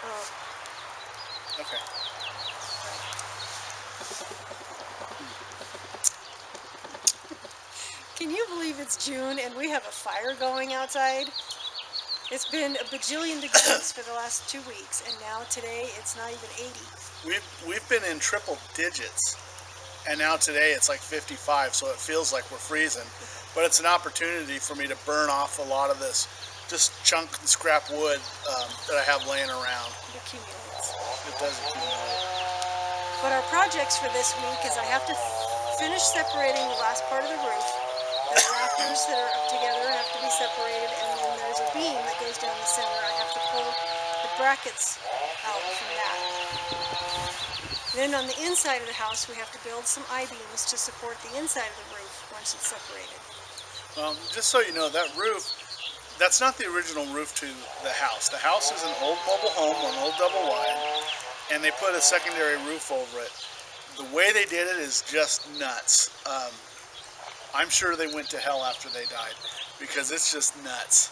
Oh, Okay. can you believe it's June and we have a fire going outside? It's been a bajillion degrees for the last 2 weeks, and now today it's not even 80. We've been in triple digits, and now today it's like 55, so it feels like we're freezing. But it's an opportunity for me to burn off a lot of this just chunk and scrap wood that I have laying around. It accumulates. It does accumulate. But our projects for this week is I have to finish separating the last part of the roof. The rafters that are up together have to be separated, and then there's a beam that goes down the center. I have to pull the brackets out from that. Then on the inside of the house, we have to build some I-beams to support the inside of the roof once it's separated. Just so you know, that roof, that's not the original roof to the house. The house is an old mobile home, an old double wide, and they put a secondary roof over it. The way they did it is just nuts. I'm sure they went to hell after they died because it's just nuts.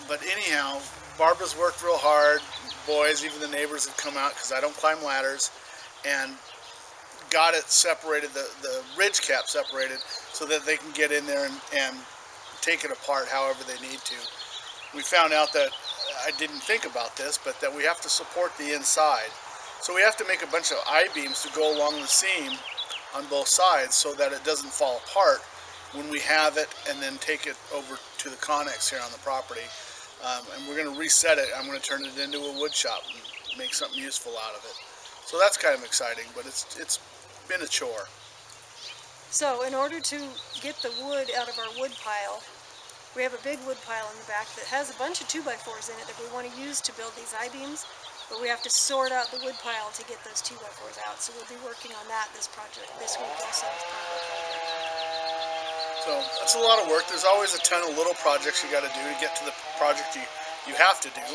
But anyhow, Barbara's worked real hard. Boys, even the neighbors have come out because I don't climb ladders, and got it separated, the ridge cap separated, so that they can get in there and take it apart however they need to. We found out that, I didn't think about this, but that we have to support the inside. So we have to make a bunch of I-beams to go along the seam on both sides so that it doesn't fall apart when we have it and then take it over to the Connex here on the property. And we're going to reset it. I'm going to turn it into a wood shop and make something useful out of it. So that's kind of exciting, but it's been a chore. So in order to get the wood out of our wood pile, we have a big wood pile in the back that has a bunch of 2x4s in it that we want to use to build these I-beams, but we have to sort out the wood pile to get those 2x4s out. So we'll be working on that this week also as part of our project. So that's a lot of work. There's always a ton of little projects you got to do to get to the project you have to do.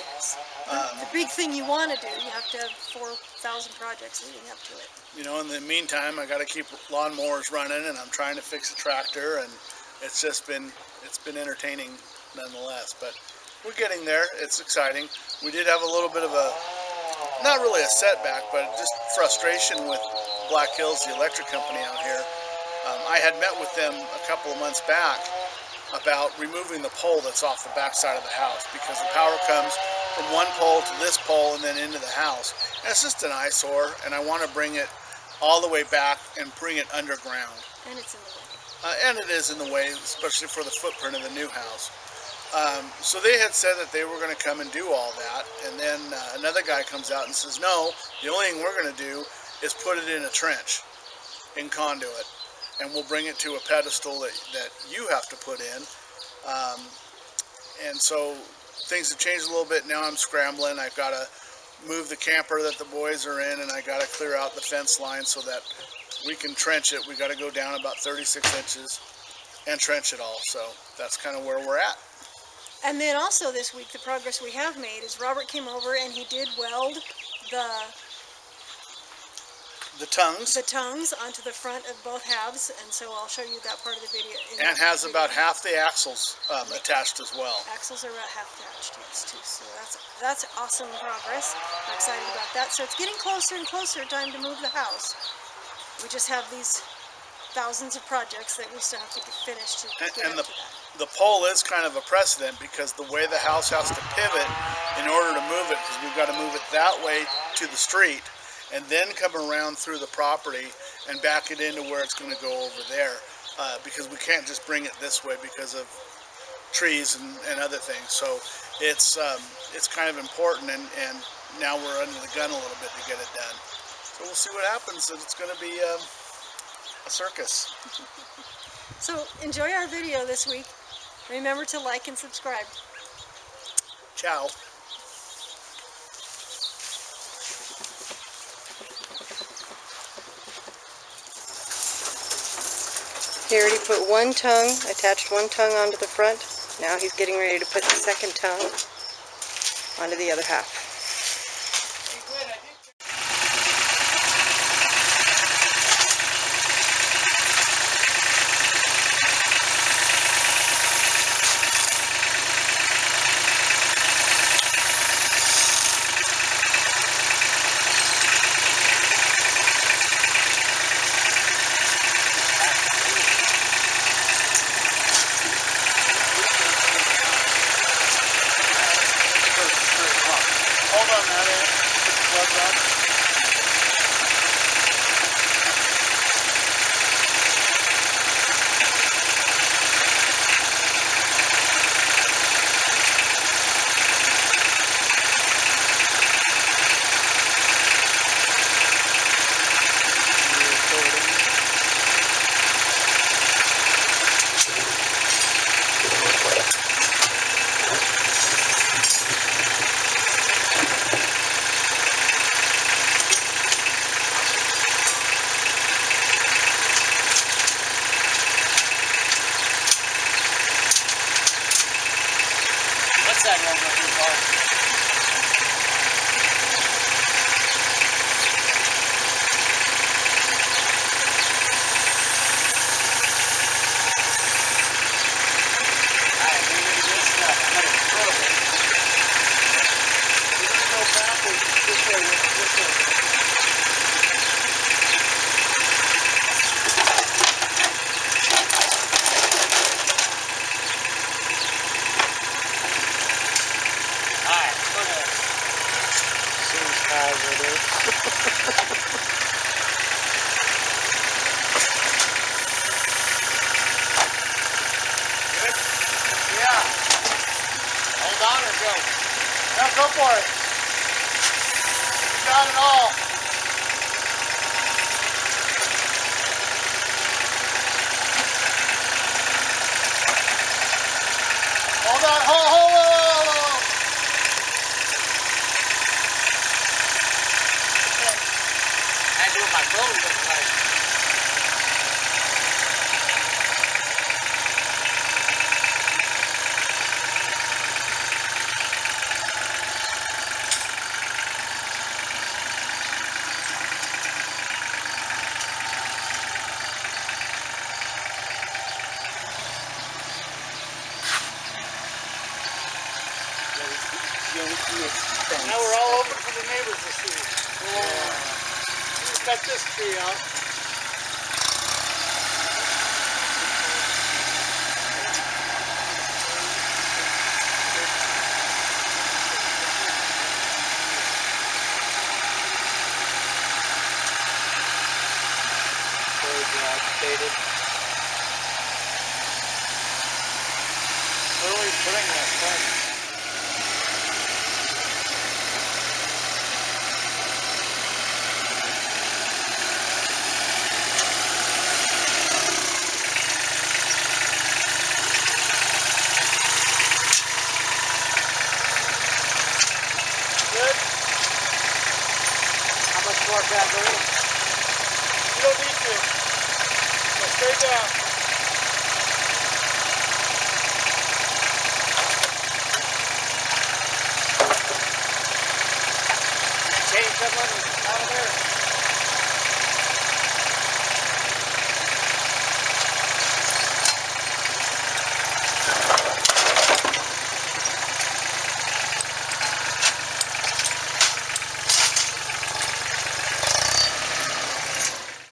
The big thing you want to do, you have to have 4,000 projects leading up to it. You know, in the meantime, I got to keep lawnmowers running, and I'm trying to fix a tractor, and it's been entertaining nonetheless. But we're getting there. It's exciting. We did have a little bit of a, not really a setback, but just frustration with Black Hills, the electric company out here. I had met with them a couple of months back about removing the pole that's off the back side of the house, because the power comes from one pole to this pole and then into the house. And it's just an eyesore, and I want to bring it all the way back and bring it underground. And it's in the way. And it is in the way, especially for the footprint of the new house. So they had said that they were going to come and do all that, and then another guy comes out and says, no, the only thing we're going to do is put it in a trench in conduit, and we'll bring it to a pedestal that you have to put in. And so things have changed a little bit. Now I'm scrambling. I've got to move the camper that the boys are in, and I got to clear out the fence line so that we can trench it. We got to go down about 36 inches and trench it all. So that's kind of where we're at. And then also this week, the progress we have made is Robert came over and he did weld the tongues onto the front of both halves, and so I'll show you that part of the video. And has about half the axles attached as well. Axles are about half attached, yes, too. So that's awesome progress. I'm excited about that. So it's getting closer and closer time to move the house. We just have these thousands of projects that we still have to get finished to get up to that. The pole is kind of a precedent, because the way the house has to pivot in order to move it, because we've got to move it that way to the street, and then come around through the property and back it into where it's going to go over there, because we can't just bring it this way because of trees and other things. So it's kind of important, and now we're under the gun a little bit to get it done. So we'll see what happens. It's going to be a circus. So enjoy our video this week. Remember to like and subscribe. Ciao. He already put one tongue, attached one tongue onto the front. Now he's getting ready to put the second tongue onto the other half. valve on that end. Put the plugs on. What's that road go too far? Alright, we need to get stuff. I'm gonna throw it. We're gonna go backwards this way. This way. Alright, put it. Seems hazardous. Good? Yeah. Hold on or go? Now go for it. You got it all. Hold on. Hold. That's what my phone looks like. Now we're all open for the neighbors to see. Cut this tree out. Where are we putting that fence? Good? How much more can I go in? You don't need to. Go straight down. Change someone out of there.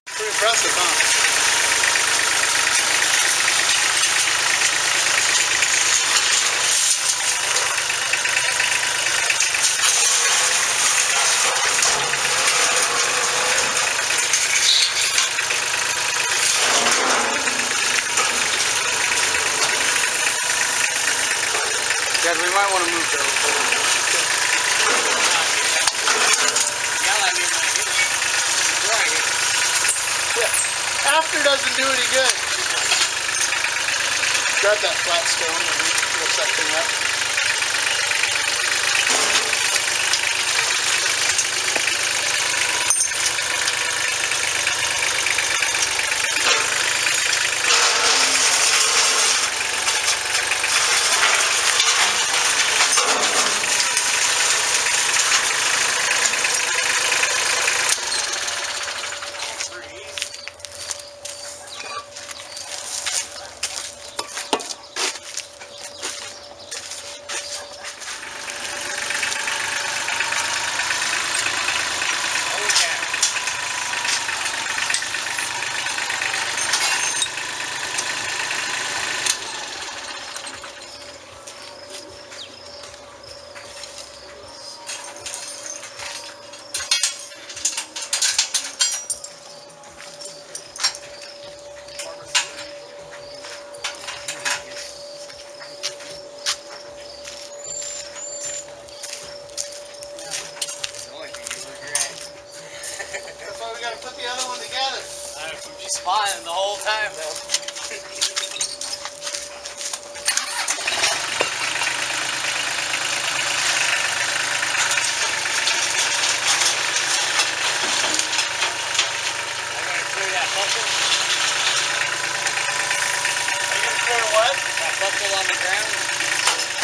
Pretty impressive, huh? Guys, we might want to move those. Yeah. After doesn't do any good. Grab that flat stone and lift that thing up. smiling the whole time though. I'm gonna clear that buckle. Are you gonna clear what? That buckle on the ground.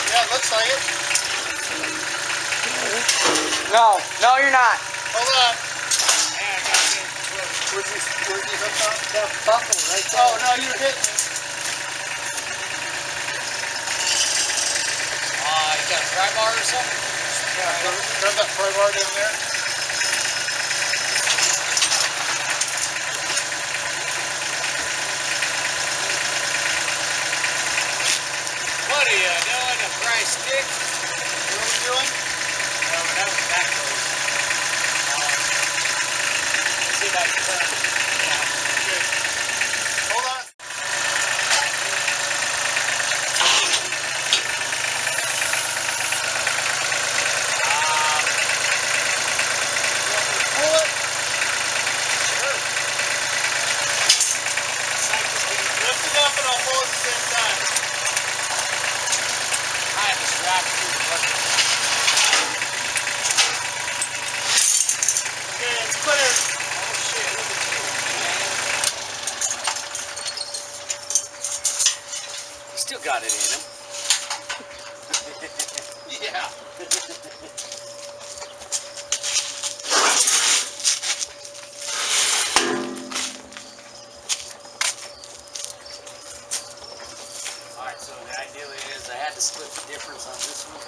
Yeah, it looks like it. No, you're not. Hold on. Yeah, I got it. Where's he hooked on? That buckle right there. Oh, no, you're hitting it. You got a pry bar or something? Yeah, grab that pry bar down there. What are you doing? A pry stick? What are we doing? No, that was backwards. Let's see if I can turn. Yeah. Okay. Hold on. Pull it. Sure. Lift it up and I'll pull it at the same time. I have to strap it through the bucket. Okay, it's clear. Oh shit, look at you, man. You still got it in him. Yeah. Alright, so the idea is I had to split the difference on this one.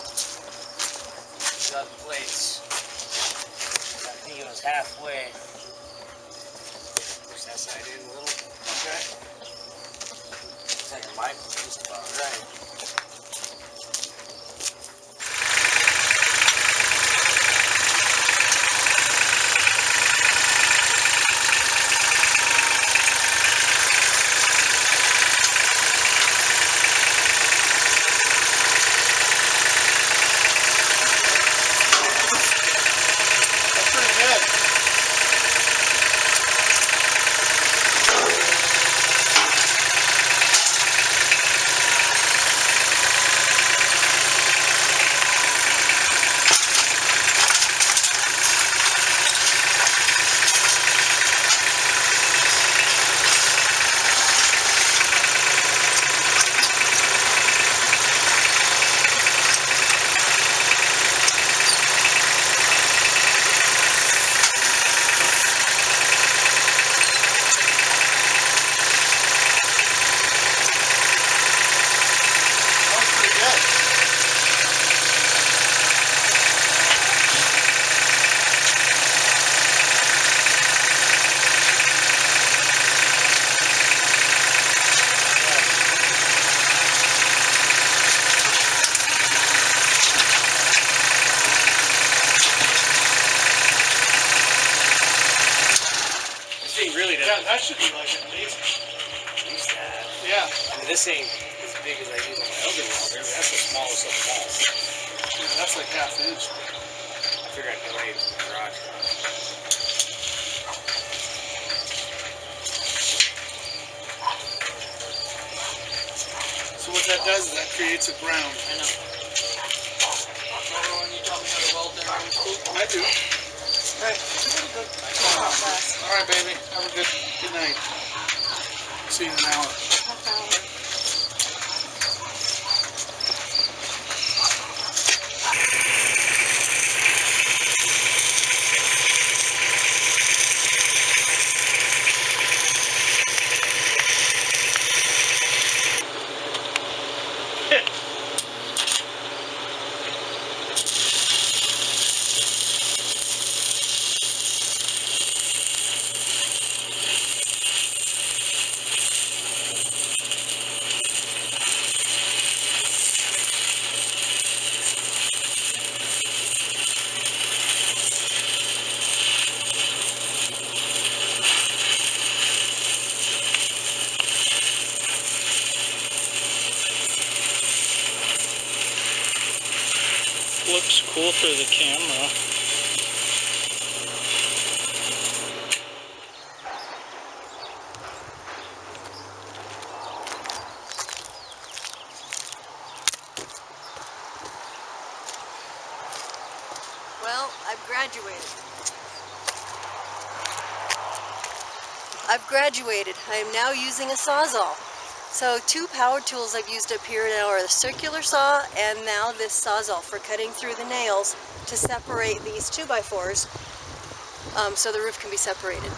These other plates. I think it was halfway. Push that side in a little. Okay. Looks like it might be just about right. That's pretty good. That's pretty good. This thing really Yeah, doesn't that should be like at least. use that. Yeah. I mean, this ain't as big as I use on my other welder. That's the smallest of them all. Yeah, that's like half inch. I figured I'd delay it to the garage. So what that does is that creates a ground. I know. Remember when you taught me how to weld there in school? I do. Alright, class. All right, baby. Have a good night. See you in an hour. Looks cool through the camera. Well, I've graduated. I've graduated. I am now using a Sawzall. So 2 power tools I've used up here now are the circular saw and now this Sawzall for cutting through the nails to separate these 2x4s so the roof can be separated.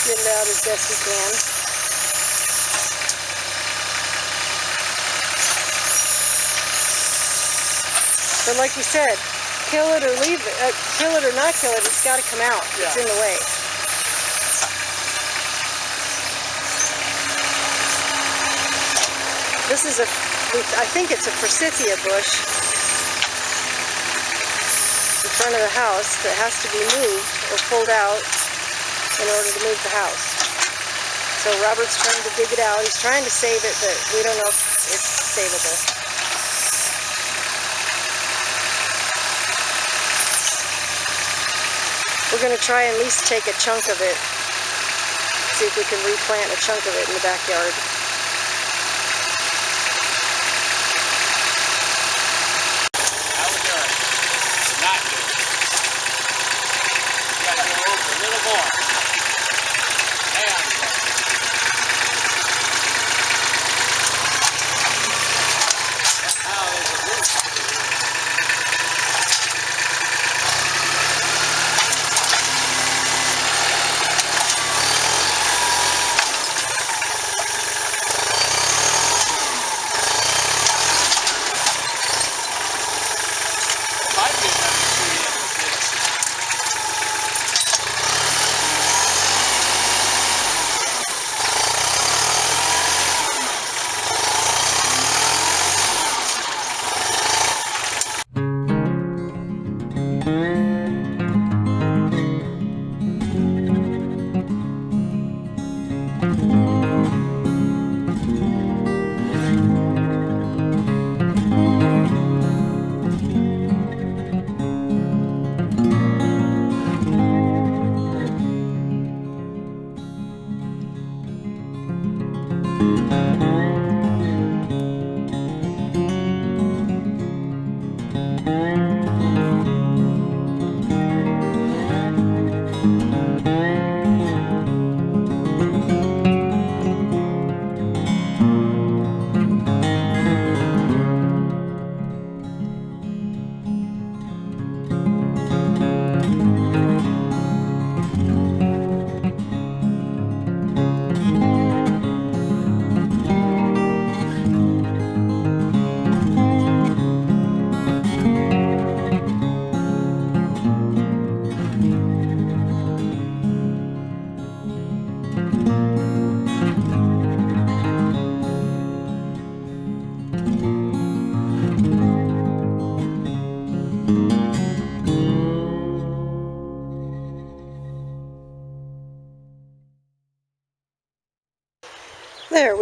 Get it out as best we can. But like we said, kill it or leave it, kill it or not kill it, it's got to come out. Yeah. It's in the way. This is I think it's a forsythia bush in front of the house that has to be moved or pulled out in order to move the house. So Robert's trying to dig it out. He's trying to save it, but we don't know if it's savable. We're going to try and at least take a chunk of it, see if we can replant a chunk of it in the backyard. How we doing? Not good. You gotta go over a little more. There we go. Now there's a roof.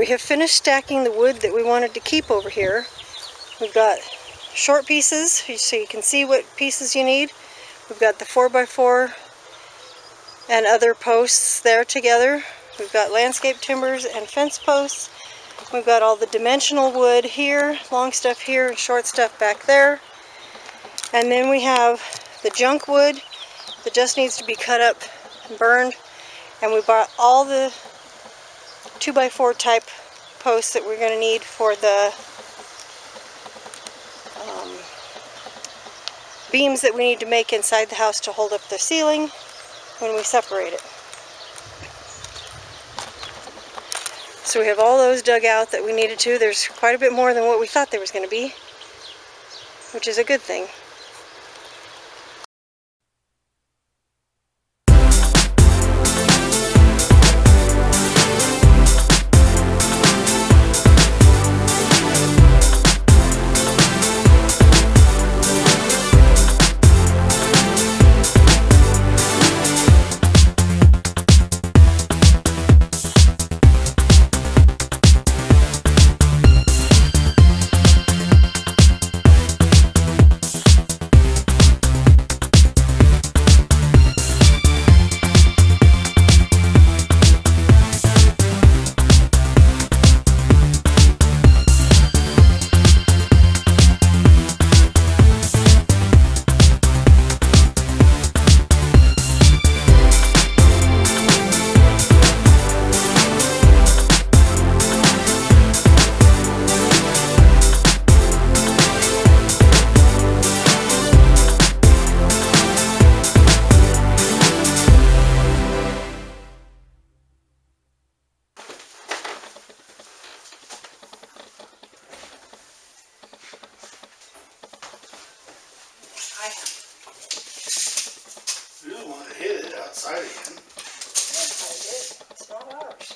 we have finished stacking the wood that we wanted to keep over here. We've got short pieces, so you can see what pieces you need. We've got the 4x4 and other posts there together. We've got landscape timbers and fence posts. We've got all the dimensional wood here, long stuff here, and short stuff back there. And then we have the junk wood that just needs to be cut up and burned. And we bought all the 2x4 type posts that we're going to need for the beams that we need to make inside the house to hold up the ceiling when we separate it. So we have all those dug out that we needed to. There's quite a bit more than what we thought there was going to be, which is a good thing. You don't want to hit it outside again. It's not ours.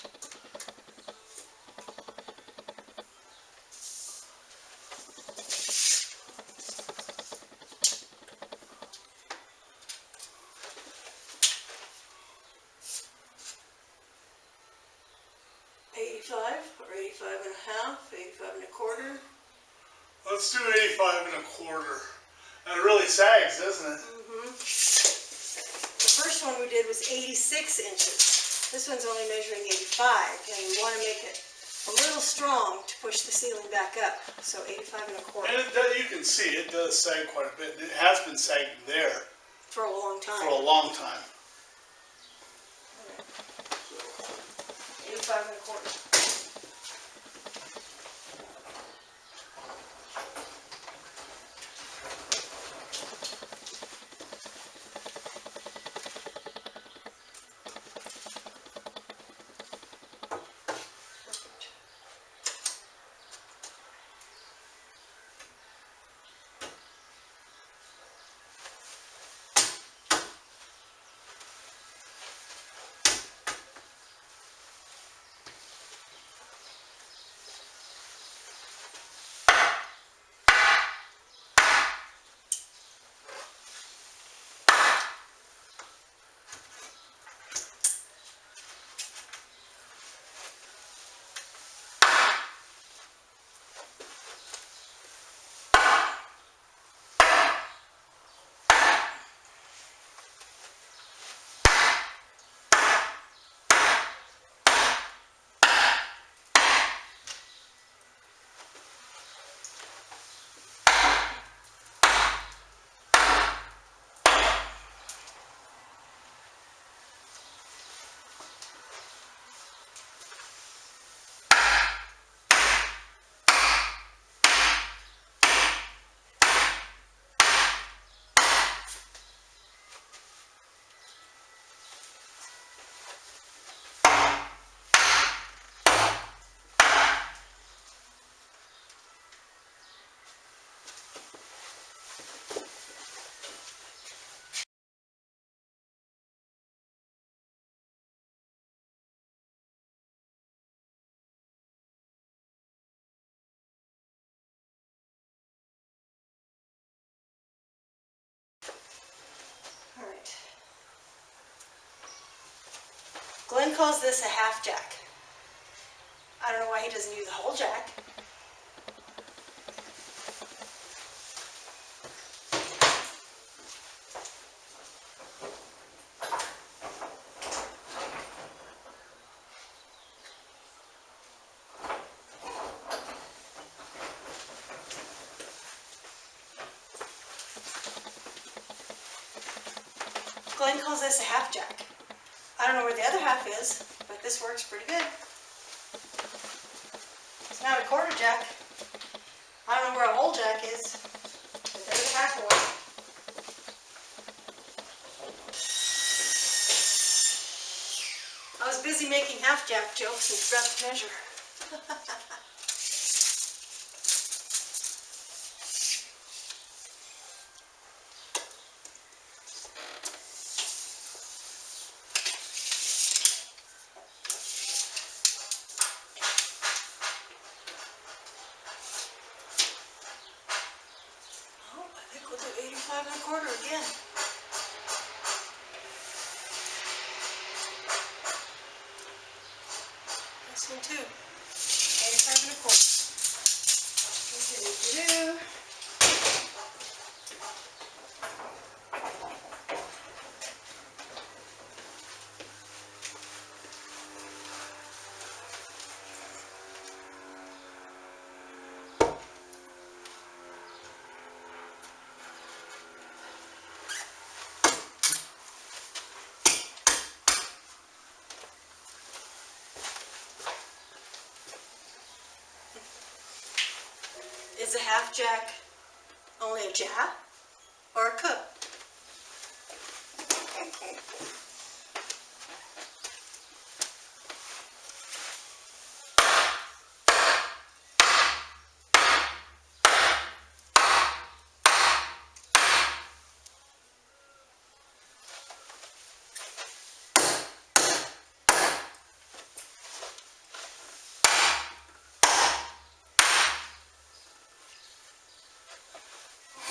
$85 or $85.50, $85.25. Let's do 85 1/4. And it really sags, doesn't it? The first one we did was 86 inches. This one's only measuring 85, and we want to make it a little strong to push the ceiling back up. So 85 1/4 And you can see it does sag quite a bit. It has been sagging there for a long time. for a long time. 85 1/4. Glenn calls this a half jack. I don't know why he doesn't use a whole jack. Glenn calls this a half jack. I don't know where the other half is, but this works pretty good. It's not a quarter jack. I don't know where a whole jack is, but there's a half one. I was busy making half jack jokes and forgot to measure. Oh, I think we'll do 85 1/4 again. This one too. 85 1/4. Do-do-do-do. Is a half jack only a jab or a cup?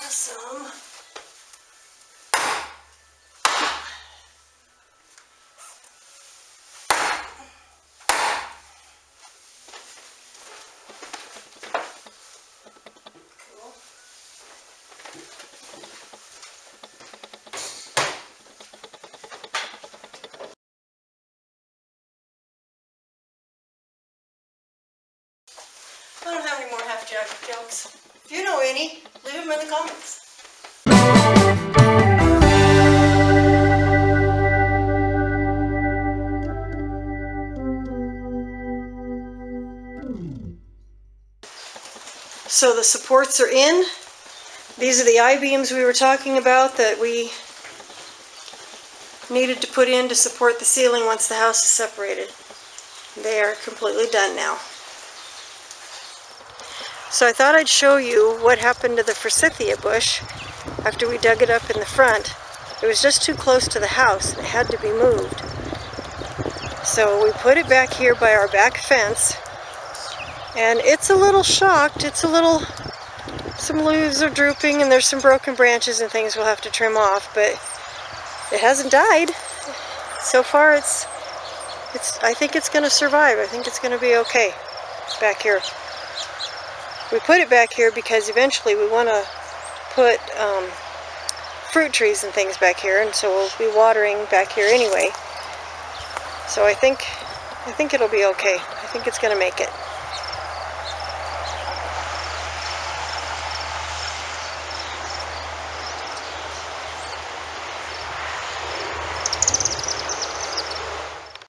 Awesome. Cool. I don't have any more half jack jokes. If you know any, leave them in the comments. So the supports are in. These are the I-beams we were talking about that we needed to put in to support the ceiling once the house is separated. They are completely done now. So I thought I'd show you what happened to the forsythia bush after we dug it up in the front. It was just too close to the house and it had to be moved. So we put it back here by our back fence, and it's a little shocked. Some leaves are drooping and there's some broken branches and things we'll have to trim off, but it hasn't died. So far I think it's going to survive. I think it's going to be okay back here. We put it back here because eventually we want to put fruit trees and things back here, and so we'll be watering back here anyway. So I think it'll be okay. I think it's going to make it.